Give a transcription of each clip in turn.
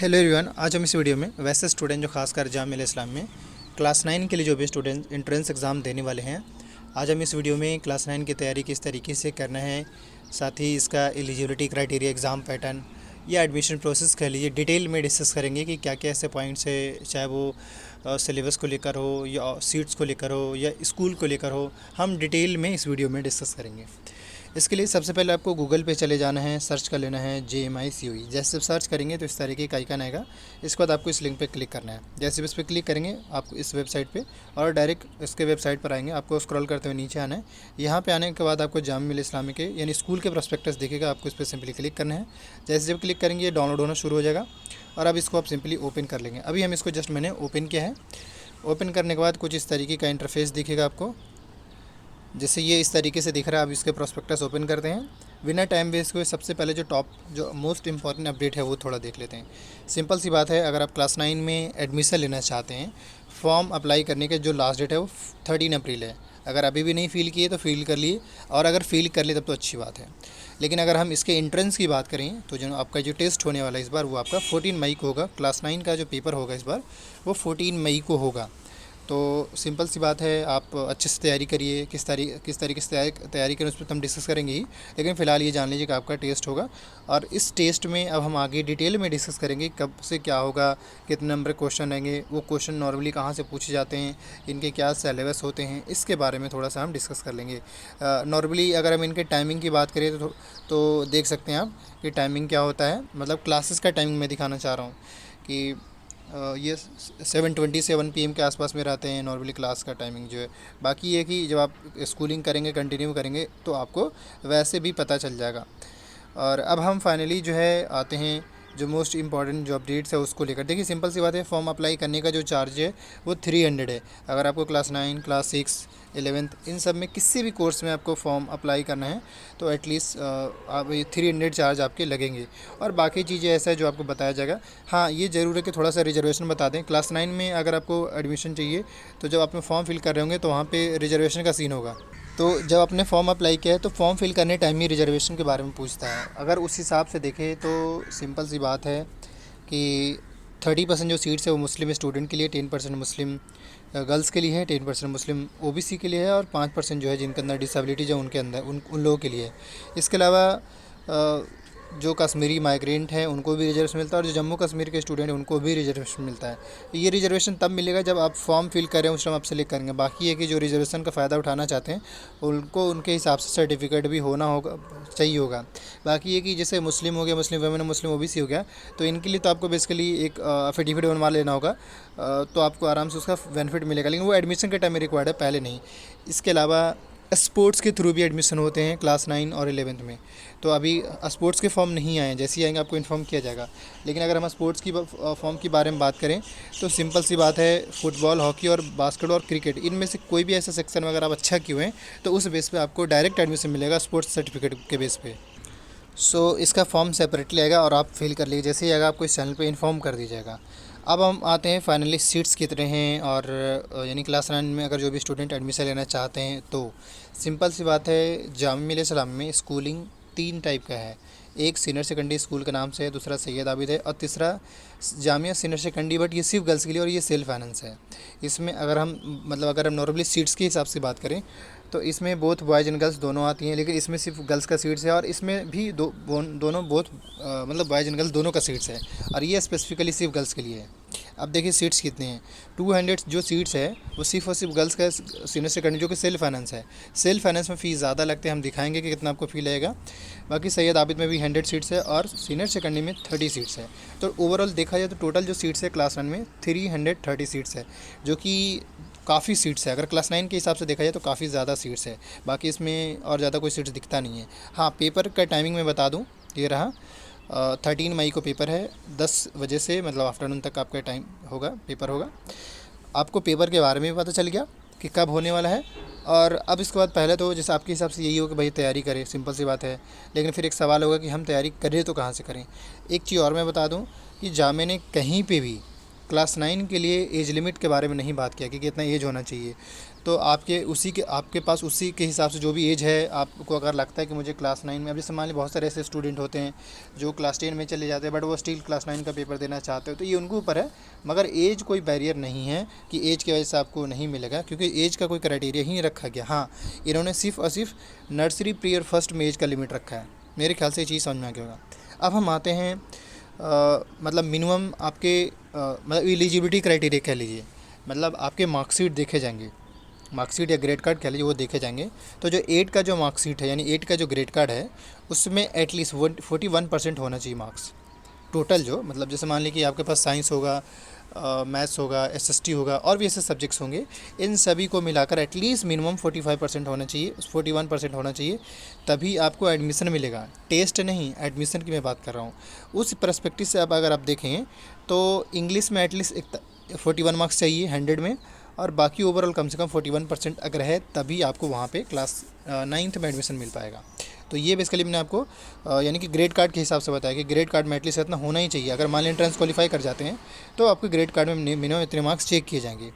Hello everyone, आज हम इस वीडियो में वैसे स्टूडेंट जो खासकर जामिया इस्लाम में क्लास 9 के लिए जो भी स्टूडेंट एंट्रेंस एग्ज़ाम देने वाले हैं, आज हम इस वीडियो में क्लास 9 की तैयारी किस तरीके से करना है, साथ ही इसका एलिजिबिलिटी क्राइटेरिया, एग्ज़ाम पैटर्न या एडमिशन प्रोसेस कह लीजिए, डिटेल में डिस्कस करेंगे कि क्या क्या ऐसे पॉइंट्स है, चाहे वो सिलेबस को लेकर हो या सीट्स को लेकर हो या स्कूल को लेकर हो, हम डिटेल में इस वीडियो में डिस्कस करेंगे। इसके लिए सबसे पहले आपको गूगल पे चले जाना है, सर्च कर लेना है JMICOE। जैसे सर्च करेंगे तो इस तरीके का आइकन आएगा। इसके बाद आपको इस लिंक पे क्लिक करना है। जैसे इस पर क्लिक करेंगे आपको इस वेबसाइट पे और डायरेक्ट इसके वेबसाइट पर आएंगे। आपको स्क्रॉल करते हुए नीचे आना है। यहाँ पे आने के बाद आपको जामिया इस्लामी के यानी स्कूल के प्रोस्पेक्टस दिखेगा, आपको इस पर सिंपली क्लिक करना है। जैसे जब क्लिक करेंगे ये डाउनलोड होना शुरू हो जाएगा और अब इसको आप सिंपली ओपन कर लेंगे। अभी हम इसको जस्ट मैंने ओपन किया है। ओपन करने के बाद कुछ इस तरीके का इंटरफेस दिखेगा आपको, जैसे ये इस तरीके से दिख रहा है। अब इसके प्रोस्पेक्टस ओपन करते हैं। बिना टाइम वेस्ट हुए सबसे पहले जो मोस्ट इंपॉर्टेंट अपडेट है वो थोड़ा देख लेते हैं। सिंपल सी बात है, अगर आप क्लास 9 में एडमिशन लेना चाहते हैं, फॉर्म अप्लाई करने के जो लास्ट डेट है वो 13 अप्रैल है। अगर अभी भी नहीं फ़िल किए तो फ़िल कर लिए, और अगर फ़िल कर लिए तब तो अच्छी बात है। लेकिन अगर हम इसके एंट्रेंस की बात करें तो जो आपका जो टेस्ट होने वाला है इस बार वो आपका 14 मई को होगा। क्लास 9 का जो पेपर होगा इस बार वो 14 मई को होगा। तो सिंपल सी बात है, आप अच्छे से तैयारी करिए। किस तरीके से तैयारी करें उस पर हम डिस्कस करेंगे ही। लेकिन फ़िलहाल ये जान लीजिए कि आपका टेस्ट होगा, और इस टेस्ट में अब हम आगे डिटेल में डिस्कस करेंगे कब से क्या होगा, कितने नंबर क्वेश्चन रहेंगे, वो क्वेश्चन नॉर्मली कहाँ से पूछे जाते हैं, इनके क्या सिलेबस होते हैं, इसके बारे में थोड़ा सा हम डिस्कस कर लेंगे। नॉर्मली अगर हम इनके टाइमिंग की बात करें तो देख सकते हैं आप कि टाइमिंग क्या होता है। मतलब क्लासेस का टाइमिंग मैं दिखाना चाह रहा हूँ कि ये 7:27 PM के आसपास में रहते हैं नॉर्मली क्लास का टाइमिंग जो है। बाकी ये कि जब आप स्कूलिंग करेंगे, कंटिन्यू करेंगे, तो आपको वैसे भी पता चल जाएगा। और अब हम फाइनली जो है आते हैं जो मोस्ट इंपॉर्टेंट जो अपडेट्स है उसको लेकर। देखिए सिंपल सी बात है, फॉर्म अप्लाई करने का जो चार्ज है वो 300 है। अगर आपको क्लास 9, क्लास 6, 11th इन सब में किसी भी कोर्स में आपको फॉर्म अप्लाई करना है तो एटलीस्ट आप 300 चार्ज आपके लगेंगे। और बाकी चीज़ें ऐसा है जो आपको बताया जाएगा। हाँ, ये ज़रूर है कि थोड़ा सा रिजर्वेशन बता दें। क्लास 9 में अगर आपको एडमिशन चाहिए तो जब आप फॉर्म फिल कर रहे होंगे तो वहाँ पर रिजर्वेशन का सीन होगा। तो जब आपने फॉर्म अप्लाई किया है तो फॉर्म फिल करने टाइम ही रिजर्वेशन के बारे में पूछता है। अगर उस हिसाब से देखें तो सिंपल सी बात है कि 30% जो सीट्स है वो मुस्लिम स्टूडेंट के लिए, 10% मुस्लिम गर्ल्स के लिए है, 10% मुस्लिम OBC के लिए है, और 5% जो है जिनके अंदर डिसेबिलिटी जो उनके अंदर उन लोगों के लिए है। इसके अलावा जो कश्मीरी माइग्रेंट हैं उनको भी रिजर्वेशन मिलता है, और जो जम्मू कश्मीर के स्टूडेंट हैं उनको भी रिजर्वेशन मिलता है। ये रिजर्वेशन तब मिलेगा जब आप फॉर्म फिल करें, उस टाइम आप सेलेक्ट करेंगे। बाकी है कि जो रिजर्वेशन का फ़ायदा उठाना चाहते हैं उनको उनके हिसाब से सर्टिफिकेट भी होना होगा, चाहिए होगा। बाकी ये कि जैसे मुस्लिम हो गया, मुस्लिम वुमेन, मुस्लिम OBC हो गया, तो इनके लिए तो आपको बेसिकली एक एफिडेविट बनवा लेना होगा, तो आपको आराम से उसका बेनिफिट मिलेगा। लेकिन वो एडमिशन के टाइम में रिक्वायर्ड है, पहले नहीं। इसके अलावा स्पोर्ट्स के थ्रू भी एडमिशन होते हैं क्लास 9 और 11th में। तो अभी स्पोर्ट्स के फॉर्म नहीं आए हैं, जैसे ही आएंगे आपको इन्फॉर्म किया जाएगा। लेकिन अगर हम स्पोर्ट्स की फॉर्म के बारे में बात करें तो सिंपल सी बात है, फुटबॉल, हॉकी और बास्केटबॉल और क्रिकेट, इनमें से कोई भी ऐसा सेक्शन में अगर आप अच्छा किए हैं तो उस बेस पे आपको डायरेक्ट एडमिशन मिलेगा स्पोर्ट्स सर्टिफिकेट के बेस पे। सो इसका फॉर्म सेपरेटली आएगा और आप फिल कर लीजिए। जैसे ही आएगा आपको इस चैनल पे इन्फॉर्म कर दिया जाएगा। अब हम आते हैं फाइनली सीट्स कितने हैं, और यानी क्लास 9 में अगर जो भी स्टूडेंट एडमिशन लेना चाहते हैं तो सिंपल सी बात है, जामिया इस्लाम में स्कूलिंग 3 टाइप का है। एक सीनियर सेकेंडरी स्कूल के नाम से है, दूसरा सैयद आबिद है, और तीसरा जामिया सीनियर सेकेंडरी, बट ये सिर्फ गर्ल्स के लिए और ये सेल्फ फाइनेंस है। इसमें अगर हम नॉर्मली सीट्स के हिसाब से बात करें तो इसमें बोथ बॉयज़ एंड गर्ल्स दोनों आती हैं, लेकिन इसमें सिर्फ गर्ल्स का सीट्स है, और इसमें भी दोनों बोथ मतलब बॉयज़ एंड गर्ल्स दोनों का सीट्स है, और ये स्पेसिफिकली सिर्फ गर्ल्स के लिए है। अब देखिए सीट्स कितने हैं। 200 जो सीट्स है वो सिर्फ और सिर्फ गर्ल्स का सीनियर सेकेंडरी जो कि सेल्फ फाइनेंस है। सेल्फ फाइनेंस में फ़ीस ज़्यादा लगते हैं, हम दिखाएंगे कि कितना आपको फ़ी लगेगा। बाकी सैयद आबिद में भी 100 सीट्स है और सीनियर सेकेंडरी में 30 सीट्स है। तो ओवरऑल देखा जाए तो टोटल जो सीट्स है क्लास 9 में 330 सीट्स है, जो कि काफ़ी सीट्स है। अगर क्लास 9 के हिसाब से देखा जाए तो काफ़ी ज़्यादा सीट्स है। बाकी इसमें और ज़्यादा कोई सीट्स दिखता नहीं है। हाँ, पेपर का टाइमिंग मैं बता दूँ, ये रहा 13 मई को पेपर है, 10 बजे से मतलब आफ्टरनून तक आपका टाइम होगा, पेपर होगा। आपको पेपर के बारे में भी पता चल गया कि कब होने वाला है। और अब इसके बाद पहले तो जैसे आपके हिसाब से यही हो कि भाई तैयारी करें, सिंपल सी बात है। लेकिन फिर एक सवाल होगा कि हम तैयारी करें तो कहाँ से करें। एक चीज़ और मैं बता दूँ कि जामिया ने कहीं पे भी क्लास 9 के लिए एज लिमिट के बारे में नहीं बात किया कि कितना एज होना चाहिए। तो आपके पास उसी के हिसाब से जो भी एज है, आपको अगर लगता है कि मुझे क्लास 9 में, अब जैसे मान लीजिए बहुत सारे ऐसे स्टूडेंट होते हैं जो क्लास 10 में चले जाते हैं बट वो स्टिल क्लास 9 का पेपर देना चाहते हो, तो ये उनके ऊपर है। मगर एज कोई बैरियर नहीं है कि एज की वजह से आपको नहीं मिलेगा, क्योंकि एज का कोई क्राइटेरिया ही नहीं रखा गया। हाँ, इन्होंने सिर्फ और सिर्फ नर्सरी प्री और फर्स्ट में एज का लिमिट रखा है। मेरे ख्याल से ये चीज़ समझ में आ गया होगा। अब हम आते हैं मतलब मिनिमम आपके मतलब एलिजिबिलिटी क्राइटेरिया कह लीजिए, मतलब आपके मार्कशीट देखे जाएंगे, मार्कशीट या ग्रेड कार्ड कह लीजिए, वो देखे जाएंगे। तो जो 8 का जो मार्कशीट है यानी 8 का जो ग्रेड कार्ड है उसमें एटलीस्ट 41% होना चाहिए मार्क्स टोटल। जो मतलब जैसे मान लीजिए कि आपके पास साइंस होगा, मैथ्स होगा, एसएसटी होगा और भी ऐसे सब्जेक्ट्स होंगे, इन सभी को मिलाकर एटलीस्ट मिनिमम 45% होना चाहिए, 41% होना चाहिए, तभी आपको एडमिशन मिलेगा। टेस्ट नहीं, एडमिशन की मैं बात कर रहा हूँ। उस पर्सपेक्टिव से अब अगर आप देखें तो इंग्लिश में एटलीस्ट 41 मार्क्स चाहिए 100 में, और बाकी ओवरऑल कम से कम 41% अगर है तभी आपको वहाँ पे क्लास 9th में एडमिशन मिल पाएगा। तो ये बेसिकली मैंने आपको यानी कि ग्रेड कार्ड के हिसाब से बताया कि ग्रेड कार्ड में एटलीस्ट इतना होना ही चाहिए। अगर मान लें एंट्रेंस क्वालिफाई कर जाते हैं तो आपके ग्रेड कार्ड में मिनिमम इतने मार्क्स चेक किए जाएंगे।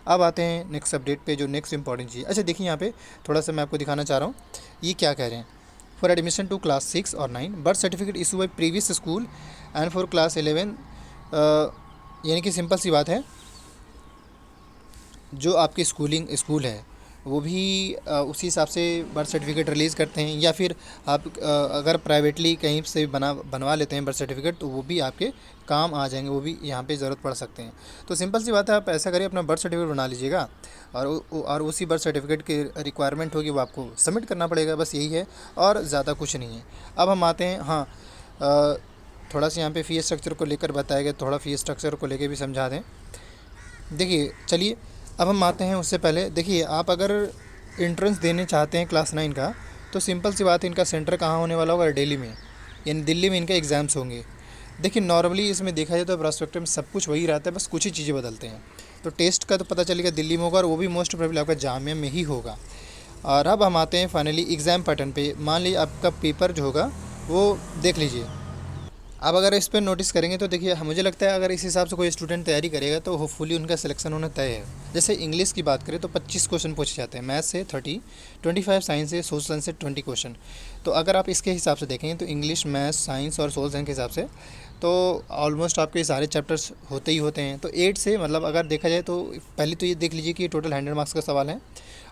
अब आते हैं नेक्स्ट अपडेट पे, जो नेक्स्ट इंपॉर्टेंट चीज़। अच्छा देखिए, यहाँ पे थोड़ा सा मैं आपको दिखाना चाह रहा हूँ ये क्या कह रहे हैं। फॉर एडमिशन टू क्लास 6 और 9 birth certificate issue by previous school and for class 11, यानी कि सिंपल सी बात है, जो आपकी स्कूल है वो भी उसी हिसाब से बर्थ सर्टिफिकेट रिलीज़ करते हैं, या फिर आप अगर प्राइवेटली कहीं से बनवा लेते हैं बर्थ सर्टिफिकेट तो वो भी आपके काम आ जाएंगे, वो भी यहाँ पे ज़रूरत पड़ सकते हैं। तो सिंपल सी बात है, आप ऐसा करिए, अपना बर्थ सर्टिफिकेट बना लीजिएगा और उसी बर्थ सर्टिफिकेट की रिक्वायरमेंट होगी वो आपको सबमिट करना पड़ेगा, बस यही है और ज़्यादा कुछ नहीं है। अब हम आते हैं, हाँ थोड़ा सा यहाँ पे फ़ी स्ट्रक्चर को लेकर बताया गया, थोड़ा फ़ी स्ट्रक्चर को लेकर भी समझा दें। देखिए चलिए, अब हम आते हैं उससे पहले, देखिए आप अगर एंट्रेंस देने चाहते हैं क्लास 9 का तो सिंपल सी बात है, इनका सेंटर कहाँ होने वाला होगा, दिल्ली में, यानी दिल्ली में इनके एग्ज़ाम्स होंगे। देखिए नॉर्मली इसमें देखा जाए तो प्रोस्पेक्टस में सब कुछ वही रहता है, बस कुछ ही चीज़ें बदलते हैं। तो टेस्ट का तो पता चलेगा दिल्ली में होगा और वो भी मोस्ट प्रोबेबली आपका जामिया में ही होगा। और अब हम आते हैं फाइनली एग्ज़ाम पैटर्न पे। मान लीजिए आपका पेपर जो होगा वो देख लीजिए। अब अगर इस पर नोटिस करेंगे तो देखिए, मुझे लगता है अगर इस हिसाब से कोई स्टूडेंट तैयारी करेगा तो होपफुली उनका सिलेक्शन होना तय है। जैसे इंग्लिश की बात करें तो 25 क्वेश्चन पूछे जाते हैं, मैथ्स से 30, 25 साइंस से, सोशल साइंस से 20 क्वेश्चन। तो अगर आप इसके हिसाब से देखेंगे तो इंग्लिश, मैथ्स, साइंस और सोशल साइंस के हिसाब से तो ऑलमोस्ट आपके सारे चैप्टर्स होते ही होते हैं। तो 8 से मतलब अगर देखा जाए तो पहले तो ये देख लीजिए कि टोटल 100 मार्क्स का सवाल है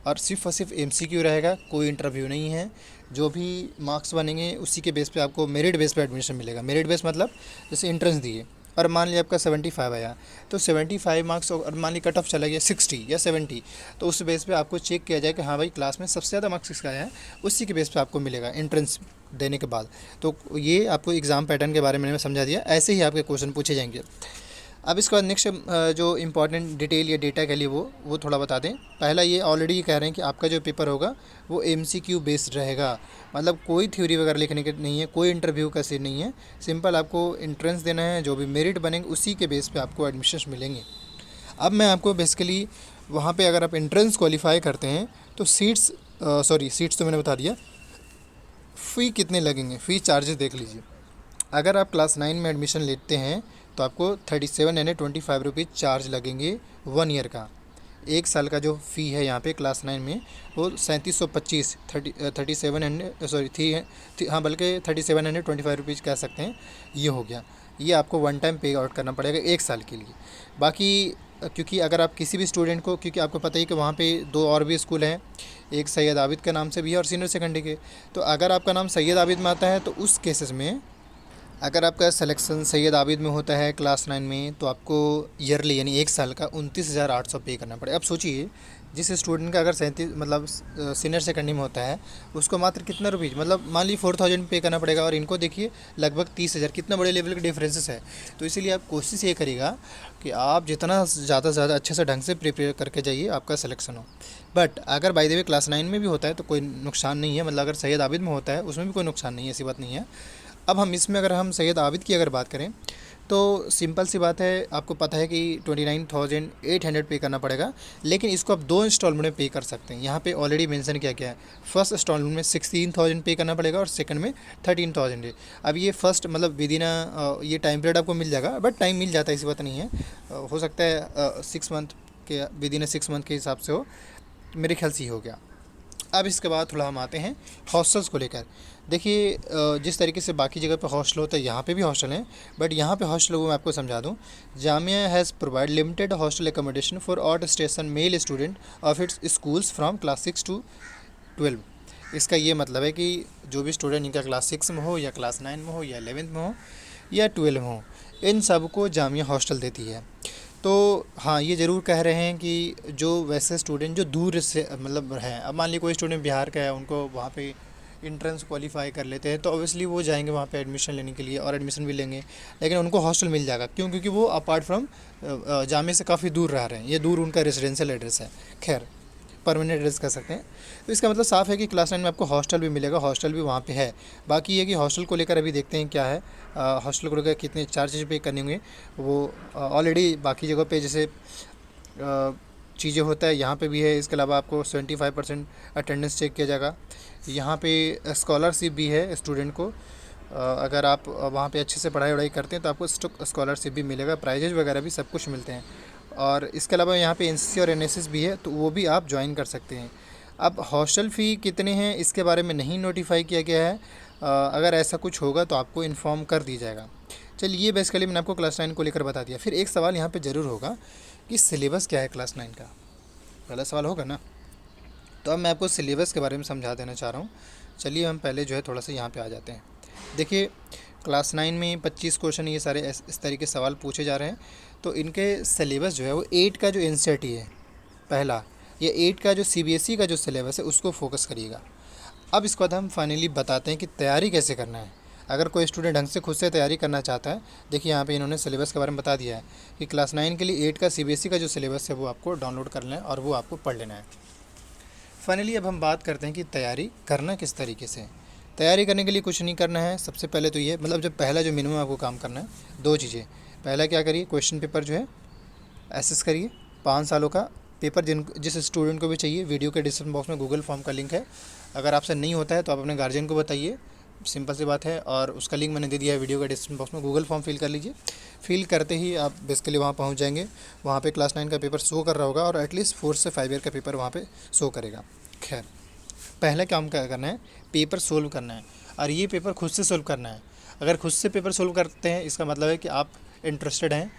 और सिर्फ MCQ रहेगा, कोई इंटरव्यू नहीं है। जो भी मार्क्स बनेंगे उसी के बेस पे आपको मेरिट बेस पे एडमिशन मिलेगा। मेरिट बेस मतलब जैसे एंट्रेंस दिए और मान लिया आपका 75 आया तो 75 मार्क्स, और मान ली कट ऑफ चला गया 60 या 70, तो उस बेस पे आपको चेक किया जाए कि हाँ भाई क्लास में सबसे ज़्यादा मार्क्स किसका आया है, उसी के बेस पे आपको मिलेगा एंट्रेंस देने के बाद। तो ये आपको एग्ज़ाम पैटर्न के बारे में मैंने समझा दिया, ऐसे ही आपके क्वेश्चन पूछे जाएंगे। अब इसके बाद नेक्स्ट जो इंपॉर्टेंट डिटेल या डेटा के लिए वो थोड़ा बता दें। पहला ये ऑलरेडी कह रहे हैं कि आपका जो पेपर होगा वो MCQ बेस्ड रहेगा, मतलब कोई थ्योरी वगैरह लिखने के नहीं है, कोई इंटरव्यू का सीन नहीं है। सिंपल आपको एंट्रेंस देना है, जो भी मेरिट बनेंगे उसी के बेस पे आपको एडमिशन मिलेंगे। अब मैं आपको बेसिकली वहाँ पे अगर आप एंट्रेंस क्वालिफाई करते हैं तो सीट्स तो मैंने बता दिया। फ़ी कितने लगेंगे, फ़ी चार्जेस देख लीजिए। अगर आप क्लास 9 में एडमिशन लेते हैं तो आपको 3725 रुपीज़ चार्ज लगेंगे 1 ईयर का। 1 साल का जो फ़ी है यहाँ पे क्लास 9 में वो 3725 हाँ बल्कि 3725 रुपीज़ कह सकते हैं, ये हो गया। ये आपको वन टाइम पे आउट करना पड़ेगा 1 साल के लिए। बाकी क्योंकि अगर आप किसी भी स्टूडेंट को, क्योंकि आपको पता ही कि वहाँ पे 2 और भी स्कूल हैं, एक सैयद आबिद के नाम से भी है और सीनियर सेकेंडरी के। तो अगर आपका नाम सैयद आबिद में आता है तो उस केसेस में अगर आपका सिलेक्शन सैयद आबिद में होता है क्लास 9 में तो आपको ईयरली यानी 1 साल का 29,800 पे करना पड़ेगा। अब सोचिए, जिस स्टूडेंट का अगर 37 मतलब सीनियर सेकेंडरी में होता है उसको मात्र कितना रुपीज़, मतलब मान लीजिए 4,000 पे करना पड़ेगा, और इनको देखिए लगभग 30,000, कितना बड़े लेवल के डिफरेंसेस है। तो इसीलिए आप कोशिश ये करिएगा कि आप जितना ज़्यादा से ज़्यादा अच्छे से ढंग से प्रिपेयर करके जाइए, आपका सिलेक्शन हो। बट अगर बाय द वे क्लास 9 में भी होता है तो कोई नुकसान नहीं है, मतलब अगर सैयद आबिद में होता है उसमें भी कोई नुकसान नहीं है, ऐसी बात नहीं है। अब हम इसमें अगर हम सैयद आबिद की अगर बात करें तो सिंपल सी बात है, आपको पता है कि 29,800 पे करना पड़ेगा, लेकिन इसको आप 2 इंस्टॉलमेंट में पे कर सकते हैं। यहाँ पे ऑलरेडी मेंशन किया गया है, फर्स्ट इंस्टॉलमेंट में 16,000 पे करना पड़ेगा और सेकंड में 13,000 है। अब ये फर्स्ट मतलब विद इन ये टाइम पीरियड आपको मिल जाएगा, बट टाइम मिल जाता है, ऐसी बात नहीं है। हो सकता है 6 मंथ के विद इन 6 मंथ के हिसाब से हो, मेरे ख्याल से ही हो गया। अब इसके बाद थोड़ा हम आते हैं हॉस्टल्स को लेकर। देखिए जिस तरीके से बाकी जगह पे हॉस्टल होता है, यहाँ पे भी हॉस्टल हैं, बट यहाँ पे हॉस्टल को मैं आपको समझा दूँ। Jamia has provide limited hostel accommodation for odd station male student of its schools from class 6 to 12। इसका ये मतलब है कि जो भी स्टूडेंट इनका क्लास 6 में हो या क्लास 9 में हो या 11th में हो या 12 में हो, इन सब को जामिया हॉस्टल देती है। तो हाँ, ये ज़रूर कह रहे हैं कि जो वैसे स्टूडेंट जो दूर से मतलब हैं, अब मान लीजिए कोई स्टूडेंट बिहार का है, उनको वहाँ पे इंट्रेंस क्वालिफाई कर लेते हैं, तो ऑब्वियसली वो जाएंगे वहाँ पे एडमिशन लेने के लिए और एडमिशन भी लेंगे, लेकिन उनको हॉस्टल मिल जाएगा। क्यों? क्योंकि वो अपार्ट फ्रॉम जामिया से काफ़ी दूर रह रहे हैं, ये दूर उनका रेजिडेंशियल एड्रेस है, खैर परमानेंट एड्रेस कह सकते हैं। तो इसका मतलब साफ़ है कि क्लास 9 में आपको हॉस्टल भी मिलेगा, हॉस्टल भी वहाँ पे है। बाकी ये कि हॉस्टल को लेकर अभी देखते हैं क्या है, हॉस्टल को लेकर कितने चार्जेज पे करने होंगे, वो ऑलरेडी बाकी जगह पे जैसे चीज़ें होता है, यहाँ पे भी है। इसके अलावा आपको 75% अटेंडेंस चेक किया जाएगा। यहाँ पे स्कॉलरशिप भी है स्टूडेंट को, अगर आप वहाँ पे अच्छे से पढ़ाई वढ़ाई करते हैं तो आपको स्कॉलरशिप भी मिलेगा, प्राइजेज वगैरह भी सब कुछ मिलते हैं। और इसके अलावा यहाँ पे एनसीसी और एनएसएस भी है, तो वो भी आप ज्वाइन कर सकते हैं। अब हॉस्टल फ़ी कितने हैं इसके बारे में नहीं नोटिफाई किया गया है, अगर ऐसा कुछ होगा तो आपको इन्फॉर्म कर दिया जाएगा। चलिए, ये बेसिकली मैंने आपको क्लास 9 को लेकर बता दिया। फिर एक सवाल यहाँ पे ज़रूर होगा कि सिलेबस क्या है क्लास 9 का, पहला सवाल होगा ना। तो अब मैं आपको सिलेबस के बारे में समझा देना चाह रहा हूँ। चलिए हम पहले जो है थोड़ा सा यहाँ पे आ जाते हैं। देखिए, क्लास 9 में 25 क्वेश्चन ये सारे इस तरीके से सवाल पूछे जा रहे हैं। तो इनके सिलेबस जो है वो 8 का जो एनसीईआरटी है पहला, ये 8 का जो सीबीएसई का जो सिलेबस है उसको फोकस करिएगा। अब इसके बाद हम फाइनली बताते हैं कि तैयारी कैसे करना है। अगर कोई स्टूडेंट ढंग से खुद से तैयारी करना चाहता है, देखिए यहाँ पे इन्होंने सिलेबस के बारे में बता दिया है कि क्लास 9 के लिए 8 का सीबीएसई का जो सिलेबस है वो आपको डाउनलोड कर लेना है और वो आपको पढ़ लेना है। फाइनली अब हम बात करते हैं कि तैयारी करना किस तरीके से। तैयारी करने के लिए कुछ नहीं करना है। सबसे पहले तो ये मतलब जब पहला जो मिनिमम आपको काम करना है, 2 चीज़ें। पहला क्या करिए, क्वेश्चन पेपर जो है एसेस करिए, 5 सालों का पेपर जिस स्टूडेंट को भी चाहिए। वीडियो के डिस्क्रिप्शन बॉक्स में गूगल फॉर्म का लिंक है, अगर आपसे नहीं होता है तो आप अपने गार्जियन को बताइए, सिंपल सी बात है। और उसका लिंक मैंने दे दिया है वीडियो के डिस्क्रिप्शन बॉक्स में, गूगल फॉर्म फिल कर लीजिए। फिल करते ही आप बेसिकली वहाँ पहुँच जाएंगे। वहाँ पे क्लास 9 का पेपर शो कर रहा होगा और एटलीस्ट 4 से 5 ईयर का पेपर वहाँ पे शो करेगा। खैर, पहला काम क्या करना है, पेपर सोल्व करना है, और ये पेपर खुद से सोल्व करना है। अगर खुद से पेपर सोल्व करते हैं इसका मतलब है कि आप इंटरेस्टेड हैं,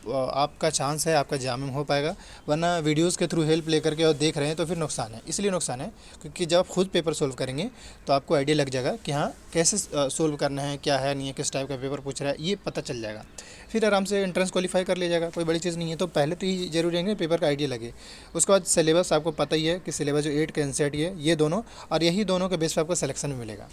आपका चांस है, आपका जामिन हो पाएगा। वरना वीडियोस के थ्रू हेल्प लेकर के और देख रहे हैं तो फिर नुकसान है। इसलिए नुकसान है क्योंकि जब आप खुद पेपर सोल्व करेंगे तो आपको आइडिया लग जाएगा कि हाँ कैसे सोल्व करना है, क्या है नहीं है, किस टाइप का पेपर पूछ रहा है, ये पता चल जाएगा। फिर आराम से एंट्रेंस क्वालिफाई कर लिया जाएगा, कोई बड़ी चीज़ नहीं है। तो पहले तो ये जरूरी है कि पेपर का आइडिया लगे। उसके बाद सिलेबस आपको पता ही है कि सिलेबस जो 8 का एनसीईआरटी है, ये दोनों, और यही दोनों के बेस पर आपको सिलेक्शन में मिलेगा।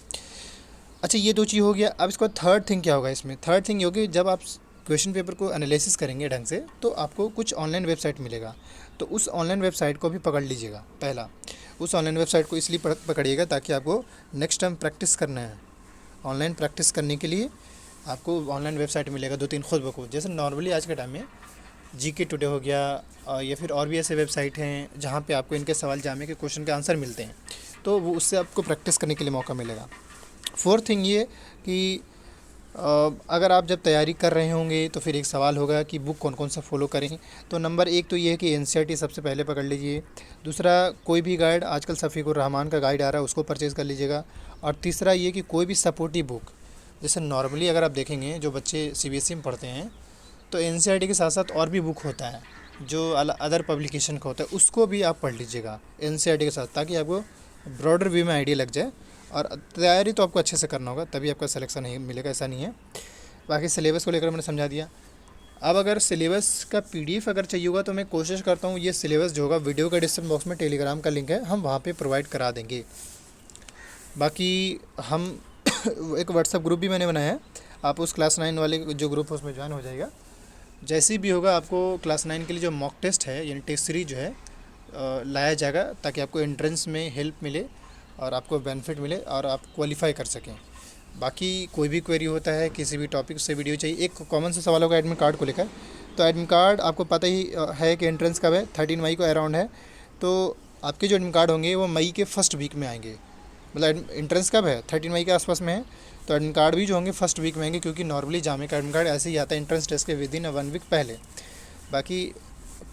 अच्छा, ये 2 चीज़ हो गया। अब इसको थर्ड थिंग क्या होगा इसमें, थर्ड थिंग ये होगी जब आप क्वेश्चन पेपर को एनालिसिस करेंगे ढंग से तो आपको कुछ ऑनलाइन वेबसाइट मिलेगा, तो उस ऑनलाइन वेबसाइट को भी पकड़ लीजिएगा। पहला, उस ऑनलाइन वेबसाइट को इसलिए पकड़िएगा ताकि आपको नेक्स्ट टाइम प्रैक्टिस करना है। ऑनलाइन प्रैक्टिस करने के लिए आपको ऑनलाइन वेबसाइट मिलेगा 2-3 खुद ब खुद। जैसे नॉर्मली आज के टाइम में जीके टुडे हो गया, या फिर और भी ऐसे वेबसाइट हैं जहाँ पे आपको इनके सवाल जामे के क्वेश्चन के आंसर मिलते हैं, तो वो उससे आपको प्रैक्टिस करने के लिए मौका मिलेगा। फोर्थ थिंग ये कि अगर आप जब तैयारी कर रहे होंगे तो फिर एक सवाल होगा कि बुक कौन कौन सा फॉलो करें। तो नंबर 1 तो ये है कि एनसीईआरटी सबसे पहले पकड़ लीजिए। दूसरा, कोई भी गाइड, आजकल शफीकुर रहमान का गाइड आ रहा है, उसको परचेज़ कर लीजिएगा। और तीसरा ये कि कोई भी सपोर्टिव बुक, जैसे नॉर्मली अगर आप देखेंगे जो बच्चे सीबीएसई में पढ़ते हैं तो एनसीईआरटी के साथ साथ और भी बुक होता है जो अदर पब्लिकेशन का होता है, उसको भी आप पढ़ लीजिएगा एनसीईआरटी के साथ, ताकि आपको ब्रॉडर व्यू में आइडिया लग जाए। और तैयारी तो आपको अच्छे से करना होगा, तभी आपका सिलेक्शन नहीं मिलेगा, ऐसा नहीं है। बाकी सिलेबस को लेकर मैंने समझा दिया। अब अगर सिलेबस का पीडीएफ अगर चाहिए होगा तो मैं कोशिश करता हूँ ये सिलेबस जो होगा वीडियो के डिस्क्रिप्शन बॉक्स में टेलीग्राम का लिंक है, हम वहाँ पे प्रोवाइड करा देंगे। बाकी हम एक व्हाट्सएप ग्रुप भी मैंने बनाया है, आप उस क्लास 9 वाले जो ग्रुप है उसमें ज्वाइन हो जाएगा। जैसे भी होगा आपको क्लास 9 के लिए जो मॉक टेस्ट है यानी टेस्ट सीरीज जो है लाया जाएगा, ताकि आपको एंट्रेंस में हेल्प मिले और आपको बेनिफिट मिले और आप क्वालिफाई कर सकें। बाकी कोई भी क्वेरी होता है, किसी भी टॉपिक से वीडियो चाहिए, एक कॉमन सा सवाल होगा एडमिट कार्ड को लेकर। तो एडमिट कार्ड आपको पता ही है कि एंट्रेंस कब है, 13 मई को अराउंड है। तो आपके जो एडमिट कार्ड होंगे वो मई के फर्स्ट वीक में आएंगे। मतलब एंट्रेंस कब है, 13 मई के आसपास में है। तो एडमिट कार्ड भी जो होंगे फर्स्ट वीक में आएंगे, क्योंकि नॉर्मली जामे का एडमिट कार्ड ऐसे ही आता है एंट्रेंस टेस्ट के विदिन 1 वीक पहले। बाकी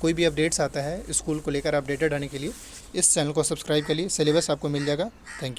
कोई भी अपडेट्स आता है स्कूल को लेकर अपडेटेड रहने के लिए इस चैनल को सब्सक्राइब करिए, सिलेबस आपको मिल जाएगा। Thank you.